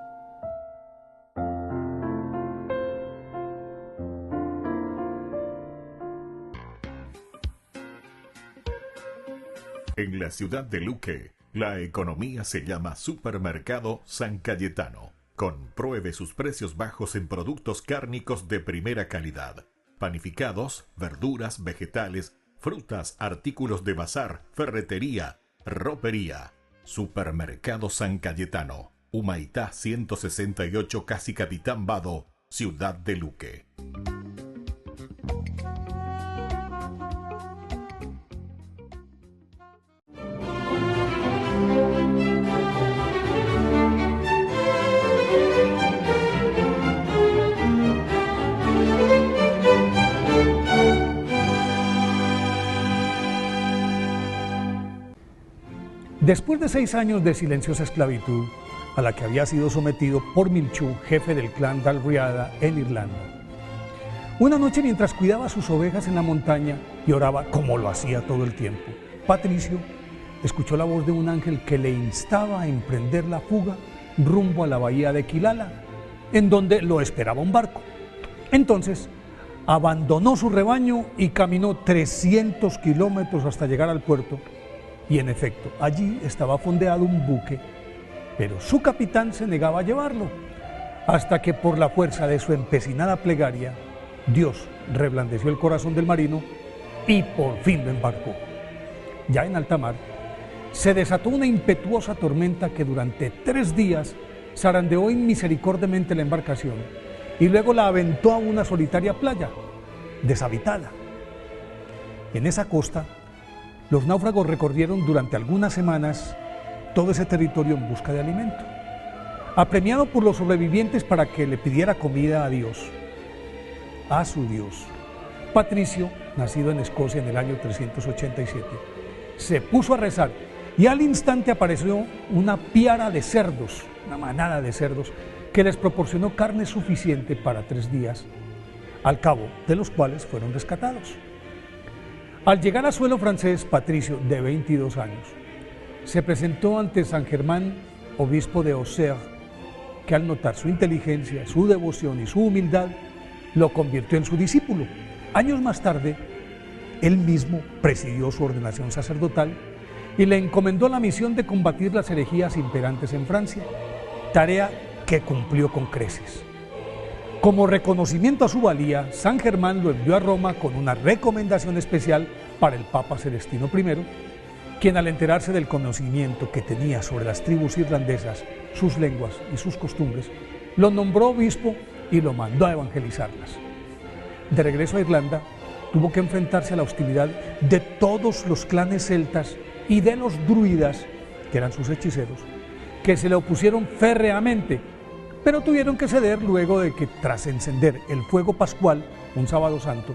En la ciudad de Luque, la economía se llama Supermercado San Cayetano. Compruebe sus precios bajos en productos cárnicos de primera calidad. Panificados, verduras, vegetales, frutas, artículos de bazar, ferretería, ropería. Supermercado San Cayetano, Humaitá 168, Casi Capitán Vado, ciudad de Luque. Después de 6 años de silenciosa esclavitud, a la que había sido sometido por Milchú, jefe del clan Dalriada en Irlanda. Una noche, mientras cuidaba sus ovejas en la montaña y oraba como lo hacía todo el tiempo, Patricio escuchó la voz de un ángel que le instaba a emprender la fuga rumbo a la bahía de Quilala, en donde lo esperaba un barco. Entonces, abandonó su rebaño y caminó 300 kilómetros hasta llegar al puerto. Y en efecto, allí estaba fondeado un buque, pero su capitán se negaba a llevarlo, hasta que por la fuerza de su empecinada plegaria, Dios reblandeció el corazón del marino y por fin lo embarcó. Ya en alta mar, se desató una impetuosa tormenta que durante 3 días zarandeó inmisericordiamente la embarcación y luego la aventó a una solitaria playa, deshabitada. En esa costa, los náufragos recorrieron durante algunas semanas todo ese territorio en busca de alimento, apremiado por los sobrevivientes para que le pidiera comida a Dios, a su Dios. Patricio, nacido en Escocia en el año 387, se puso a rezar y al instante apareció una piara de cerdos, una manada de cerdos, que les proporcionó carne suficiente para 3 días, al cabo de los cuales fueron rescatados. Al llegar a suelo francés, Patricio, de 22 años, se presentó ante San Germán, obispo de Auxerre, que al notar su inteligencia, su devoción y su humildad, lo convirtió en su discípulo. Años más tarde, él mismo presidió su ordenación sacerdotal y le encomendó la misión de combatir las herejías imperantes en Francia, tarea que cumplió con creces. Como reconocimiento a su valía, San Germán lo envió a Roma con una recomendación especial para el Papa Celestino I, quien al enterarse del conocimiento que tenía sobre las tribus irlandesas, sus lenguas y sus costumbres, lo nombró obispo y lo mandó a evangelizarlas. De regreso a Irlanda, tuvo que enfrentarse a la hostilidad de todos los clanes celtas y de los druidas que eran sus hechiceros, que se le opusieron férreamente, pero tuvieron que ceder luego de que, tras encender el fuego pascual, un sábado santo,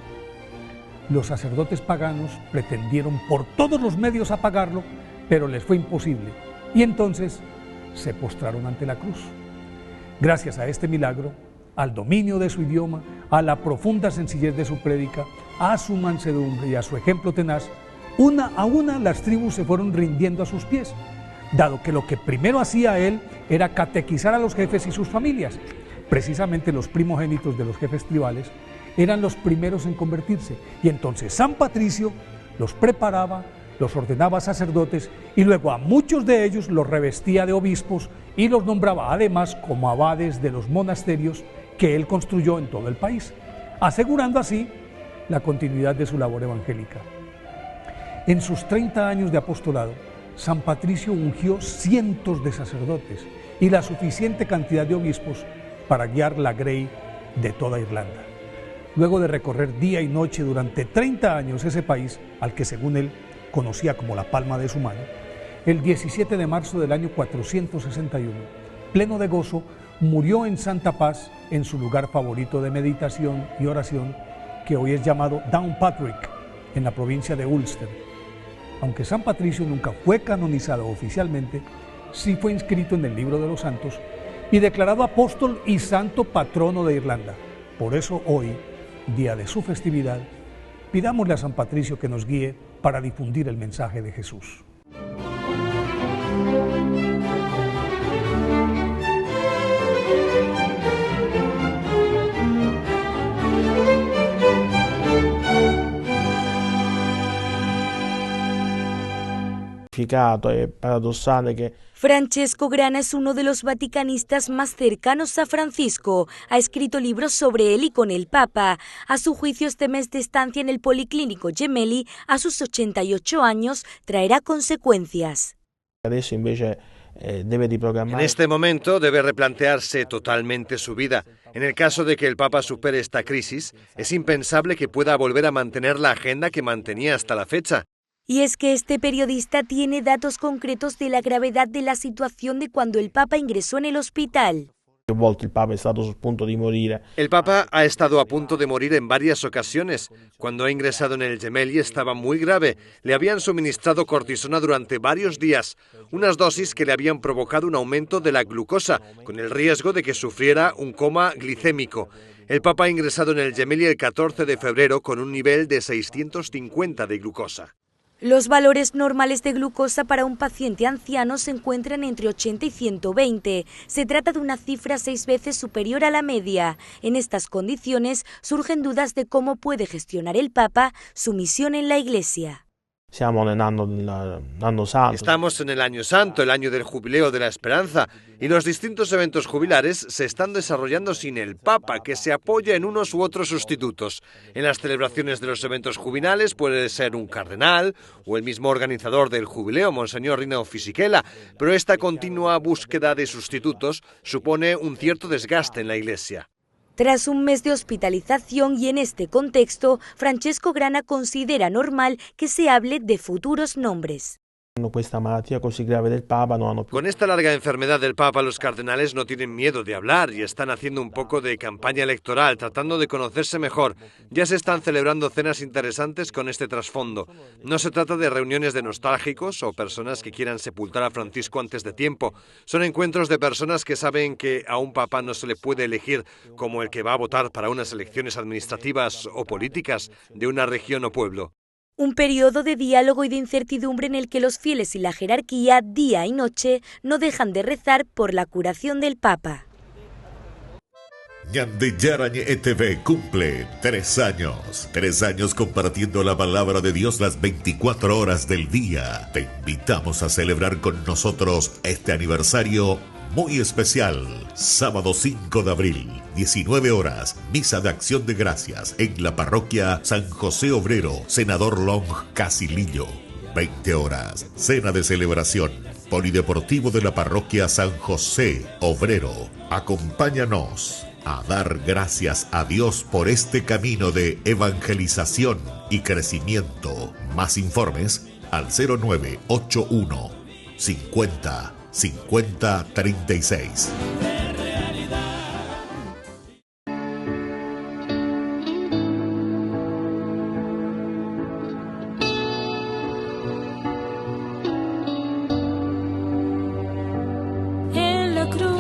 los sacerdotes paganos pretendieron por todos los medios apagarlo, pero les fue imposible, y entonces se postraron ante la cruz. Gracias a este milagro, al dominio de su idioma, a la profunda sencillez de su prédica, a su mansedumbre y a su ejemplo tenaz, una a una las tribus se fueron rindiendo a sus pies, dado que lo que primero hacía él era catequizar a los jefes y sus familias. Precisamente los primogénitos de los jefes tribales eran los primeros en convertirse, y entonces San Patricio los preparaba, los ordenaba sacerdotes, y luego a muchos de ellos los revestía de obispos y los nombraba además como abades de los monasterios que él construyó en todo el país, asegurando así la continuidad de su labor evangélica. En sus 30 años de apostolado, San Patricio ungió cientos de sacerdotes y la suficiente cantidad de obispos para guiar la grey de toda Irlanda. Luego de recorrer día y noche durante 30 años ese país, al que según él conocía como la palma de su mano, el 17 de marzo del año 461, pleno de gozo, murió en santa paz en su lugar favorito de meditación y oración, que hoy es llamado Downpatrick, en la provincia de Ulster. Aunque San Patricio nunca fue canonizado oficialmente, sí fue inscrito en el libro de los santos y declarado apóstol y santo patrono de Irlanda. Por eso hoy, día de su festividad, pidámosle a San Patricio que nos guíe para difundir el mensaje de Jesús. Francesco Grana es uno de los vaticanistas más cercanos a Francisco. Ha escrito libros sobre él y con el Papa. A su juicio, este mes de estancia en el Policlínico Gemelli, a sus 88 años, traerá consecuencias. En este momento debe replantearse totalmente su vida. En el caso de que el Papa supere esta crisis, es impensable que pueda volver a mantener la agenda que mantenía hasta la fecha. Y es que este periodista tiene datos concretos de la gravedad de la situación de cuando el Papa ingresó en el hospital. El Papa ha estado a punto de morir en varias ocasiones. Cuando ha ingresado en el Gemelli estaba muy grave. Le habían suministrado cortisona durante varios días, unas dosis que le habían provocado un aumento de la glucosa, con el riesgo de que sufriera un coma glicémico. El Papa ha ingresado en el Gemelli el 14 de febrero con un nivel de 650 de glucosa. Los valores normales de glucosa para un paciente anciano se encuentran entre 80 y 120. Se trata de una cifra 6 veces superior a la media. En estas condiciones surgen dudas de cómo puede gestionar el Papa su misión en la Iglesia. Estamos en el Año Santo, el año del Jubileo de la Esperanza, y los distintos eventos jubilares se están desarrollando sin el Papa, que se apoya en unos u otros sustitutos. En las celebraciones de los eventos jubilales puede ser un cardenal o el mismo organizador del Jubileo, Monseñor Rino Fisichella, pero esta continua búsqueda de sustitutos supone un cierto desgaste en la Iglesia. Tras un mes de hospitalización y en este contexto, Francesco Grana considera normal que se hable de futuros nombres. Con esta larga enfermedad del Papa, los cardenales no tienen miedo de hablar y están haciendo un poco de campaña electoral, tratando de conocerse mejor. Ya se están celebrando cenas interesantes con este trasfondo. No se trata de reuniones de nostálgicos o personas que quieran sepultar a Francisco antes de tiempo. Son encuentros de personas que saben que a un Papa no se le puede elegir como el que va a votar para unas elecciones administrativas o políticas de una región o pueblo. Un periodo de diálogo y de incertidumbre en el que los fieles y la jerarquía, día y noche, no dejan de rezar por la curación del Papa. Ñandillarañe ETV cumple 3 años. 3 años compartiendo la palabra de Dios las 24 horas del día. Te invitamos a celebrar con nosotros este aniversario muy especial. Sábado 5 de abril, 19 horas, misa de acción de gracias en la parroquia San José Obrero, Senador Long, Casilillo. 20 horas, cena de celebración, polideportivo de la parroquia San José Obrero. Acompáñanos a dar gracias a Dios por este camino de evangelización y crecimiento. Más informes al 0981 50 50 36. En la cruz,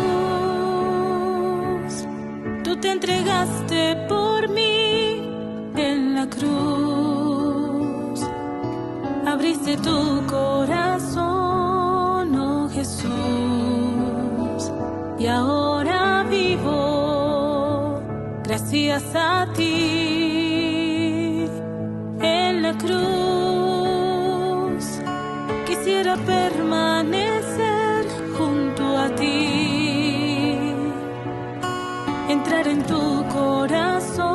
tú te entregaste por mí. En la cruz, abriste tu corazón, oh Jesús, y ahora vivo gracias a ti. En la cruz, quisiera permanecer junto a ti, entrar en tu corazón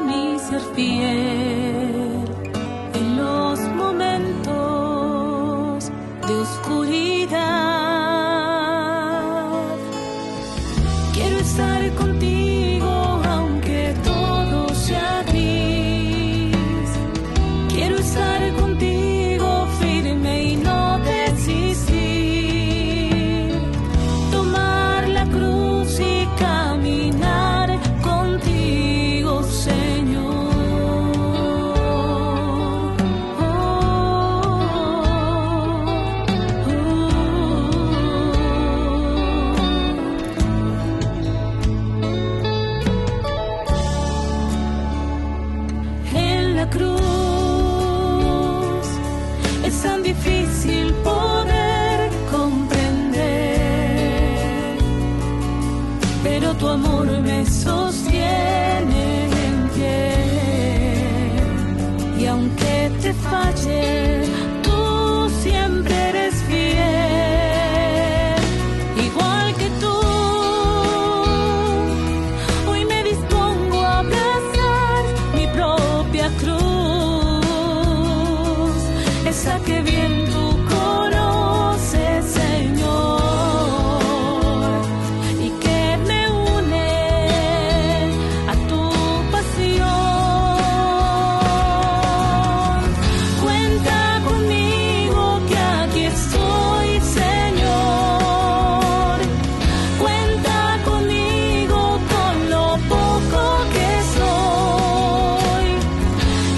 y ser fiel en los momentos de oscuridad. Quiero estar contigo aunque todo sea gris. Quiero estar contigo firme y no desistir. Tomar la cruz y caminar contigo, Señor. En la cruz es tan difícil poder comprender, pero tu amor me sostiene en pie. Y aunque te falle, tú siempre eres fiel. Igual que tú, hoy me dispongo a abrazar mi propia cruz, esa que bien tú conoces, Señor, y que me une a tu pasión. Cuenta conmigo que aquí estoy, Señor. Cuenta conmigo con lo poco que soy.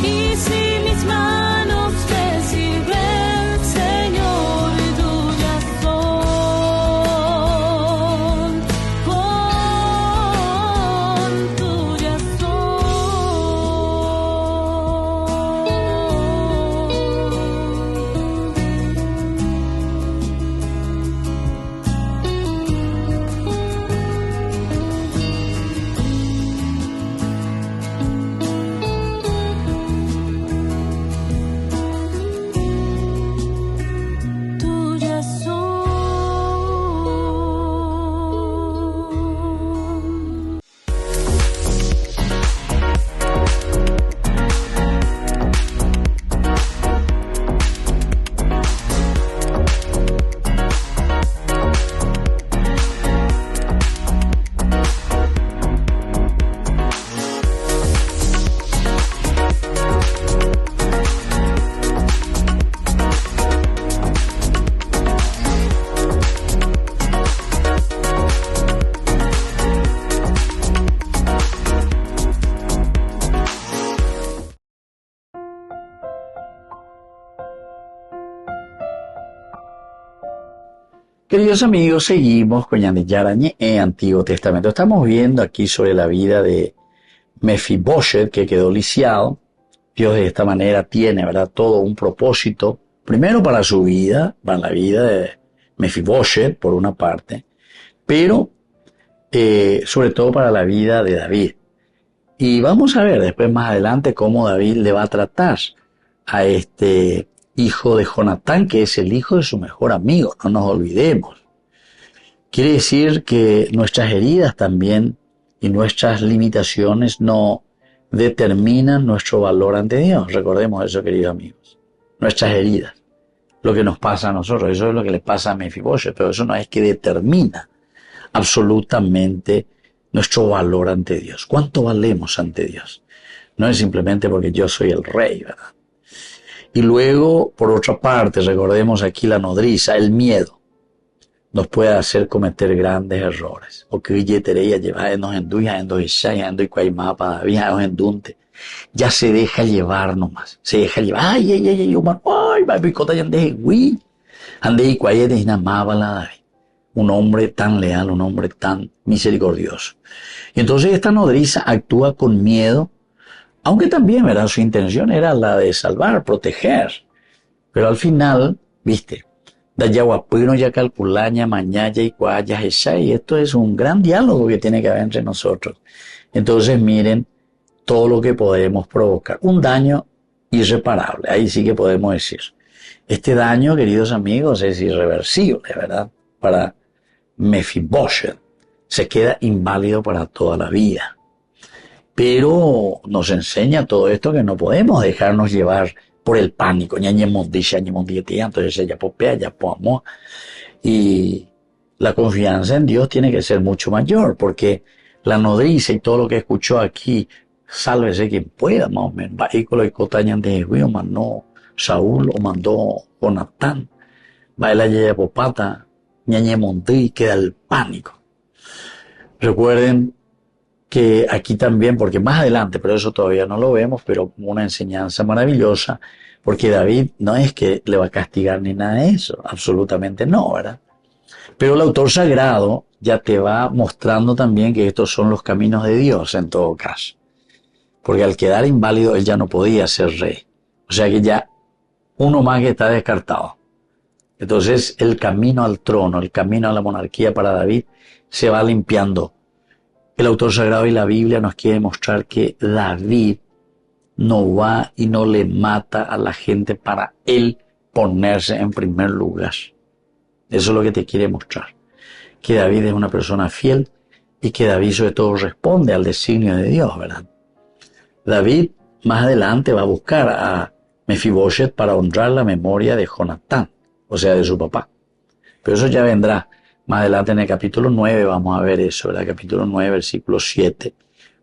Y si mis manos te sirven, Señor, tuyas son. Tuyas tuyas son. Queridos amigos, seguimos con Ñandillarañe en Antiguo Testamento. Estamos viendo aquí sobre la vida de Mefiboshet, que quedó lisiado. Dios de esta manera tiene, ¿verdad?, todo un propósito. Primero para su vida, para la vida de Mefiboshet, por una parte, pero sobre todo para la vida de David. Y vamos a ver después más adelante cómo David le va a tratar a este hijo de Jonatán, que es el hijo de su mejor amigo, no nos olvidemos. Quiere decir que nuestras heridas también y nuestras limitaciones no determinan nuestro valor ante Dios. Recordemos eso, queridos amigos. Nuestras heridas, lo que nos pasa a nosotros, eso es lo que le pasa a Mefiboshet, pero eso no es que determina absolutamente nuestro valor ante Dios. ¿Cuánto valemos ante Dios? No es simplemente porque yo soy el rey, ¿verdad? Y luego, por otra parte, recordemos aquí la nodriza, el miedo nos puede hacer cometer grandes errores. Porque billetería lleva en ya se deja llevar nomás. Se deja llevar. Ay, va picota ya un hombre tan leal, un hombre tan misericordioso. Y entonces esta nodriza actúa con miedo, aunque también, ¿verdad?, su intención era la de salvar, proteger. Pero al final, viste, Dayahuapino ya calculaña, mañaya y cuaya, y esto es un gran diálogo que tiene que haber entre nosotros. Entonces miren todo lo que podemos provocar. Un daño irreparable, ahí sí que podemos decir. Este daño, queridos amigos, es irreversible, ¿verdad? Para Mefiboshet se queda inválido para toda la vida. Pero nos enseña todo esto que no podemos dejarnos llevar por el pánico. Entonces ella popea, ya amor. Y la confianza en Dios tiene que ser mucho mayor, porque la nodriza y todo lo que escuchó aquí, sálvese quien pueda, más o menos. Vehículo y cotañan de Jehová, mandó Saúl o mandó Jonatán. Baila ya popata, ñañe monté, queda el pánico. Recuerden que aquí también, porque más adelante, pero eso todavía no lo vemos, pero una enseñanza maravillosa, porque David no es que le va a castigar ni nada de eso, absolutamente no, ¿verdad? Pero el autor sagrado ya te va mostrando también que estos son los caminos de Dios en todo caso. Porque al quedar inválido, él ya no podía ser rey. O sea que ya uno más que está descartado. Entonces el camino al trono, el camino a la monarquía para David se va limpiando. El autor sagrado y la Biblia nos quiere mostrar que David no va y no le mata a la gente para él ponerse en primer lugar. Eso es lo que te quiere mostrar. Que David es una persona fiel y que David sobre todo responde al designio de Dios, ¿verdad? David más adelante va a buscar a Mefiboshet para honrar la memoria de Jonatán, o sea, de su papá. Pero eso ya vendrá. Más adelante en el capítulo 9 vamos a ver eso, ¿verdad? Capítulo 9, versículo 7,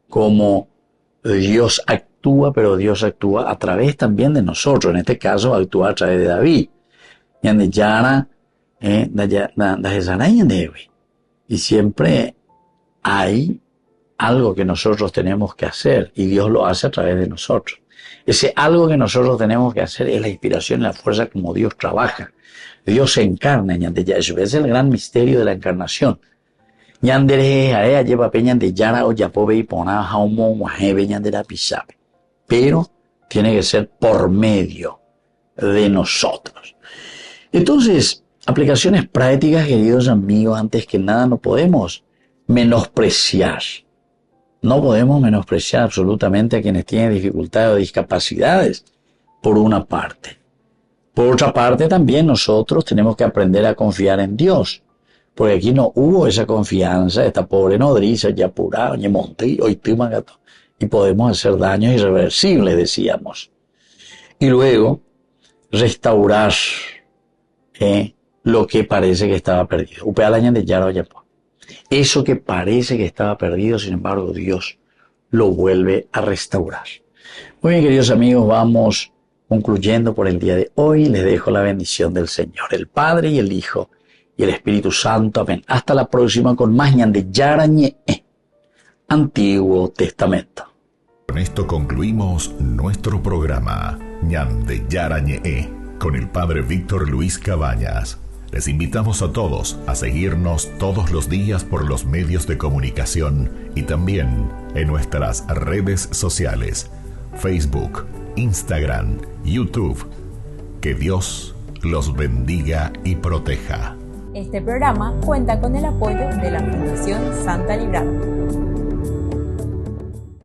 cómo Dios actúa, pero Dios actúa a través también de nosotros. En este caso, actúa a través de David. Y siempre hay algo que nosotros tenemos que hacer y Dios lo hace a través de nosotros. Ese algo que nosotros tenemos que hacer es la inspiración y la fuerza como Dios trabaja. Dios se encarna, eso es el gran misterio de la encarnación. Pero tiene que ser por medio de nosotros. Entonces, aplicaciones prácticas, queridos amigos, antes que nada no podemos menospreciar. No podemos menospreciar absolutamente a quienes tienen dificultades o discapacidades, por una parte. Por otra parte, también nosotros tenemos que aprender a confiar en Dios, porque aquí no hubo esa confianza, esta pobre nodriza, ya apurada, ya monté, hoy y podemos hacer daños irreversibles, decíamos. Y luego, restaurar lo que parece que estaba perdido. Eso que parece que estaba perdido, sin embargo, Dios lo vuelve a restaurar. Muy bien, queridos amigos, vamos concluyendo por el día de hoy. Les dejo la bendición del Señor, el Padre y el Hijo y el Espíritu Santo. Amén. Hasta la próxima con más Ñande Yarañe, Antiguo Testamento. Con esto concluimos nuestro programa Ñande Yarañe con el Padre Víctor Luis Cabañas. Les invitamos a todos a seguirnos todos los días por los medios de comunicación y también en nuestras redes sociales, Facebook, Instagram, YouTube. Que Dios los bendiga y proteja. Este programa cuenta con el apoyo de la Fundación Santa Librada.